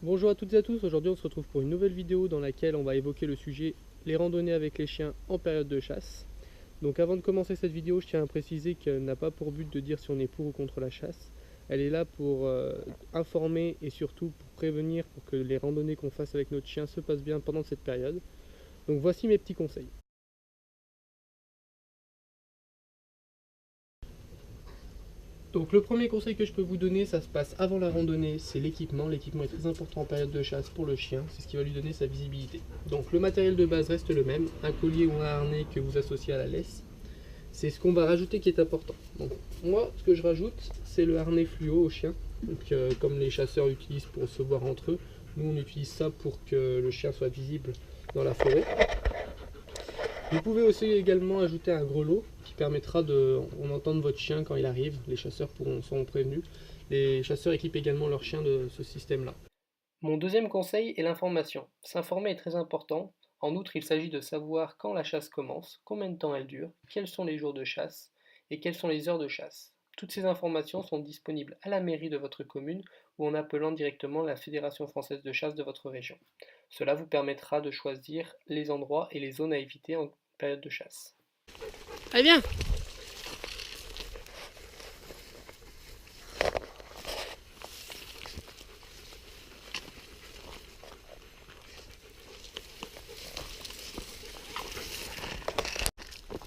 Bonjour à toutes et à tous, aujourd'hui on se retrouve pour une nouvelle vidéo dans laquelle on va évoquer le sujet les randonnées avec les chiens en période de chasse. Donc avant de commencer cette vidéo, je tiens à préciser qu'elle n'a pas pour but de dire si on est pour ou contre la chasse. Elle est là pour informer et surtout pour prévenir pour que les randonnées qu'on fasse avec notre chien se passent bien pendant cette période. Donc voici mes petits conseils. Donc le premier conseil que je peux vous donner, ça se passe avant la randonnée, c'est l'équipement. L'équipement est très important en période de chasse pour le chien, c'est ce qui va lui donner sa visibilité. Donc le matériel de base reste le même, un collier ou un harnais que vous associez à la laisse. C'est ce qu'on va rajouter qui est important. Donc moi, ce que je rajoute, c'est le harnais fluo au chien. Donc comme les chasseurs utilisent pour se voir entre eux, nous on utilise ça pour que le chien soit visible dans la forêt. Vous pouvez aussi également ajouter un grelot qui permettra d'entendre votre chien quand il arrive. Les chasseurs seront prévenus. Les chasseurs équipent également leurs chiens de ce système-là. Mon deuxième conseil est l'information. S'informer est très important. En outre, il s'agit de savoir quand la chasse commence, combien de temps elle dure, quels sont les jours de chasse et quelles sont les heures de chasse. Toutes ces informations sont disponibles à la mairie de votre commune ou en appelant directement la Fédération française de chasse de votre région. Cela vous permettra de choisir les endroits et les zones à éviter en période de chasse. Allez, viens!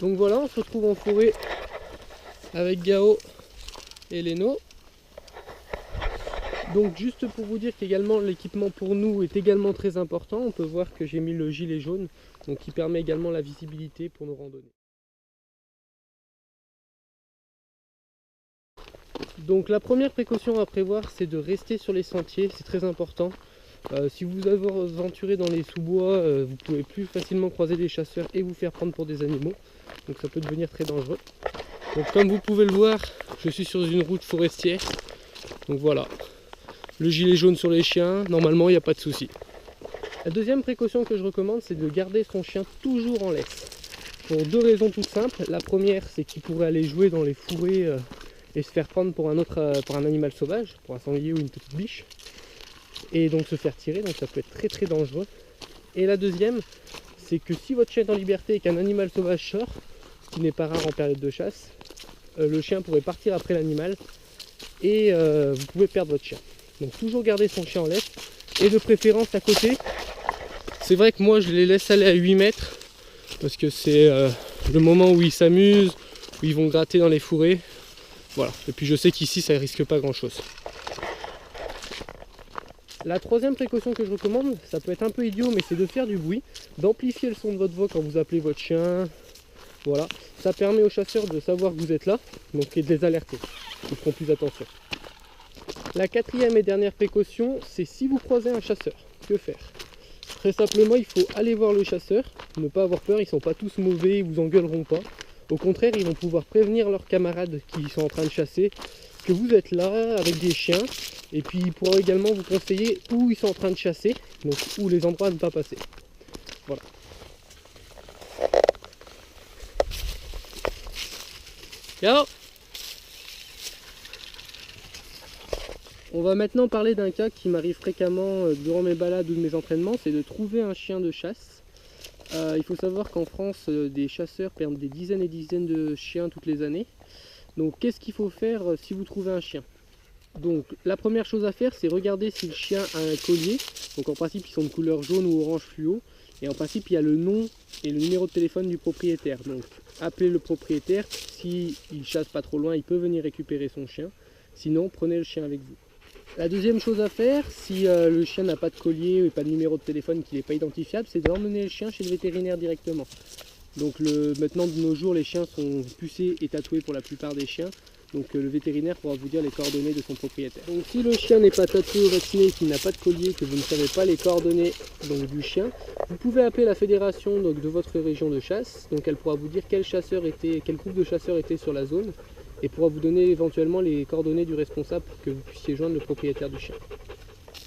Donc voilà, on se retrouve en forêt avec Gao et Leno. Donc juste pour vous dire qu'également l'équipement pour nous est également très important, on peut voir que j'ai mis le gilet jaune, donc qui permet également la visibilité pour nos randonnées. Donc la première précaution à prévoir, c'est de rester sur les sentiers, c'est très important. Si vous vous aventurez dans les sous-bois, vous pouvez plus facilement croiser des chasseurs et vous faire prendre pour des animaux, donc ça peut devenir très dangereux. Donc comme vous pouvez le voir, je suis sur une route forestière, donc voilà. Le gilet jaune sur les chiens, normalement il n'y a pas de souci. La deuxième précaution que je recommande, c'est de garder son chien toujours en laisse. Pour deux raisons toutes simples. La première, c'est qu'il pourrait aller jouer dans les fourrés et se faire prendre pour un animal sauvage, pour un sanglier ou une petite biche. Et donc se faire tirer, donc ça peut être très très dangereux. Et la deuxième, c'est que si votre chien est en liberté et qu'un animal sauvage sort, ce qui n'est pas rare en période de chasse, le chien pourrait partir après l'animal et vous pouvez perdre votre chien. Donc toujours garder son chien en laisse et de préférence à côté. C'est vrai que moi je les laisse aller à 8 mètres parce que c'est le moment où ils s'amusent, où ils vont gratter dans les fourrés. Voilà, et puis je sais qu'ici ça ne risque pas grand chose. La troisième précaution que je recommande, ça peut être un peu idiot mais c'est de faire du bruit, d'amplifier le son de votre voix quand vous appelez votre chien. Voilà, ça permet aux chasseurs de savoir que vous êtes là, donc et de les alerter. Ils feront plus attention. La quatrième et dernière précaution, c'est si vous croisez un chasseur, que faire? Très simplement, il faut aller voir le chasseur, ne pas avoir peur, ils ne sont pas tous mauvais, ils vous engueuleront pas. Au contraire, ils vont pouvoir prévenir leurs camarades qui sont en train de chasser que vous êtes là avec des chiens, et puis ils pourront également vous conseiller où ils sont en train de chasser, donc où les endroits à ne pas passer. Voilà. Ciao! On va maintenant parler d'un cas qui m'arrive fréquemment durant mes balades ou de mes entraînements, c'est de trouver un chien de chasse. Il faut savoir qu'en France, des chasseurs perdent des dizaines et dizaines de chiens toutes les années. Donc qu'est-ce qu'il faut faire si vous trouvez un chien? Donc la première chose à faire, c'est regarder si le chien a un collier. Donc en principe, ils sont de couleur jaune ou orange fluo. Et en principe, il y a le nom et le numéro de téléphone du propriétaire. Donc appelez le propriétaire. S'il chasse pas trop loin, il peut venir récupérer son chien. Sinon, prenez le chien avec vous. La deuxième chose à faire, si le chien n'a pas de collier et pas de numéro de téléphone, qu'il n'est pas identifiable, c'est d'emmener le chien chez le vétérinaire directement. Donc maintenant de nos jours, les chiens sont pucés et tatoués pour la plupart des chiens. Donc le vétérinaire pourra vous dire les coordonnées de son propriétaire. Donc si le chien n'est pas tatoué ou vacciné, qu'il n'a pas de collier, que vous ne savez pas les coordonnées du chien, vous pouvez appeler la fédération de votre région de chasse. Donc elle pourra vous dire quel groupe de chasseurs était sur la zone, et pourra vous donner éventuellement les coordonnées du responsable pour que vous puissiez joindre le propriétaire du chien.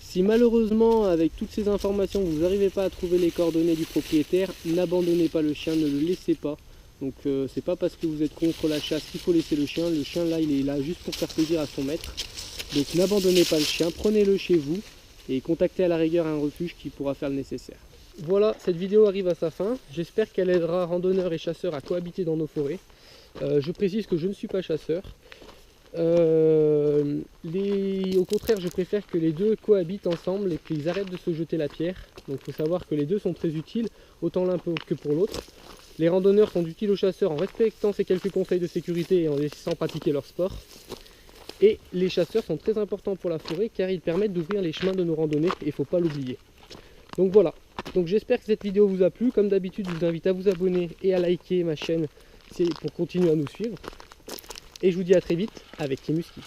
Si malheureusement, avec toutes ces informations, vous n'arrivez pas à trouver les coordonnées du propriétaire, n'abandonnez pas le chien, ne le laissez pas. Donc c'est pas parce que vous êtes contre la chasse qu'il faut laisser le chien. Le chien là, il est là juste pour faire plaisir à son maître. Donc n'abandonnez pas le chien, prenez-le chez vous et contactez à la rigueur un refuge qui pourra faire le nécessaire. Voilà, cette vidéo arrive à sa fin. J'espère qu'elle aidera randonneurs et chasseurs à cohabiter dans nos forêts. Je précise que je ne suis pas chasseur. Au contraire, je préfère que les deux cohabitent ensemble et qu'ils arrêtent de se jeter la pierre. Donc il faut savoir que les deux sont très utiles, autant l'un que pour l'autre. Les randonneurs sont utiles aux chasseurs en respectant ces quelques conseils de sécurité et en laissant pratiquer leur sport. Et les chasseurs sont très importants pour la forêt car ils permettent d'ouvrir les chemins de nos randonnées et il ne faut pas l'oublier. Donc voilà, donc j'espère que cette vidéo vous a plu. Comme d'habitude, je vous invite à vous abonner et à liker ma chaîne pour continuer à nous suivre. Et je vous dis à très vite avec Team Husky.